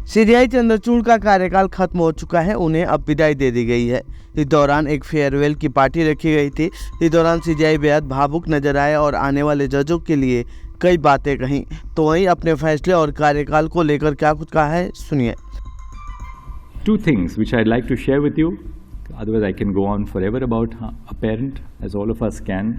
CJI Chandrachud का कार्यकाल खत्म हो चुका है, उन्हें अब विदाई दे दी गई है। इस दौरान एक फेयरवेल की पार्टी रखी गई थी। इस दौरान सीजेआई बेहद भावुक नजर आए और आने वाले जजों के लिए कई बातें कहीं। तो वहीं अपने फैसले और कार्यकाल को लेकर क्या कुछ कहा है, सुनिए। Two things which I'd like to share with you, otherwise I can go on forever about a parent, as all of us can.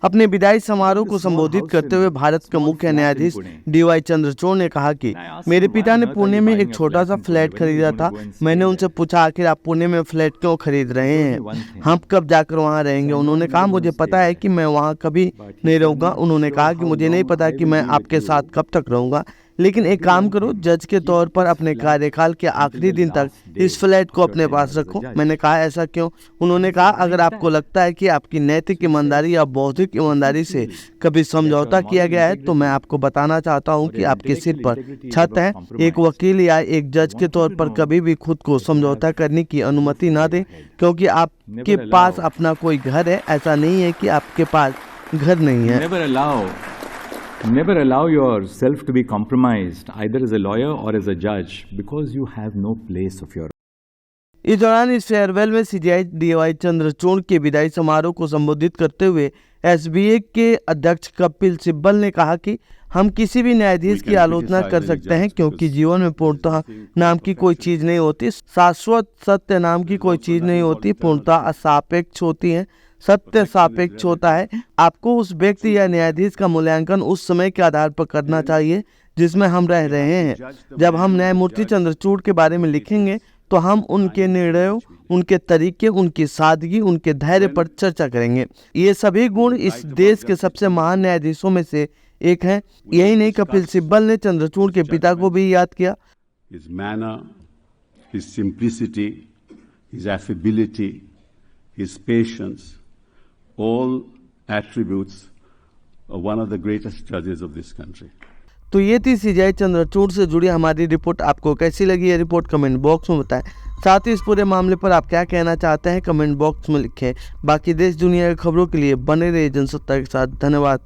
अपने विदाई समारोह को संबोधित करते हुए भारत के मुख्य न्यायाधीश डीवाई चंद्रचूड़ ने कहा कि मेरे पिता ने पुणे में एक छोटा सा फ्लैट खरीदा था। मैंने उनसे पूछा, आखिर आप पुणे में फ्लैट क्यों खरीद रहे हैं, हम कब जाकर वहां रहेंगे। उन्होंने कहा, मुझे पता है कि मैं वहां कभी नहीं रहूंगा। उन्होंने कहा कि मुझे नहीं पता कि मैं आपके साथ कब तक रहूंगा, लेकिन एक काम करो, जज के तौर पर अपने कार्यकाल के आखिरी दिन तक इस फ्लैट को अपने पास रखो। मैंने कहा, ऐसा क्यों? उन्होंने कहा, अगर आपको लगता है कि आपकी नैतिक ईमानदारी या बौद्धिक ईमानदारी से कभी समझौता किया गया है, तो मैं आपको बताना चाहता हूं कि आपके सिर पर छत है। एक वकील या एक जज के तौर पर कभी भी खुद को समझौता करने की अनुमति ना दें, क्योंकि आपके पास अपना कोई घर है। ऐसा नहीं है कि आपके पास घर नहीं है। Never allow yourself to be compromised either as a lawyer or as a judge because you have no place of your own. इस दौरान इस फेयरवेल में सीजेआई डीवाई चंद्रचूड़ के विदाई समारोह को संबोधित करते हुए एसबीए के अध्यक्ष कपिल सिब्बल ने कहा कि हम किसी भी न्यायाधीश की आलोचना कर सकते हैं, क्योंकि जीवन में पूर्णता नाम की कोई चीज नहीं होती, शाश्वत सत्य नाम की कोई चीज नहीं होती। पूर्णता असापेक्ष होती है, सत्य सापेक्ष होता है। आपको उस व्यक्ति या न्यायाधीश का मूल्यांकन उस समय के आधार पर करना चाहिए जिसमें हम रह रहे हैं। जब हम न्यायमूर्ति चंद्रचूड़ के बारे में लिखेंगे तो हम उनके निर्णयों, उनके तरीके, उनकी सादगी, उनके धैर्य पर चर्चा करेंगे। ये सभी गुण इस देश के सबसे महान न्यायाधीशों में से एक हैं। यही नहीं, कपिल सिब्बल ने चंद्रचूड़ के पिता को भी याद किया। His manner, his simplicity, his affability, his patience, all attributes of one of the greatest judges of this country. तो ये थी सीजेआई चंद्रचूड़ से जुड़ी हमारी रिपोर्ट। आपको कैसी लगी ये रिपोर्ट कमेंट बॉक्स में बताएं। साथ ही इस पूरे मामले पर आप क्या कहना चाहते हैं कमेंट बॉक्स में लिखें। बाकी देश दुनिया की खबरों के लिए बने रहिए जनसत्ता के साथ। धन्यवाद।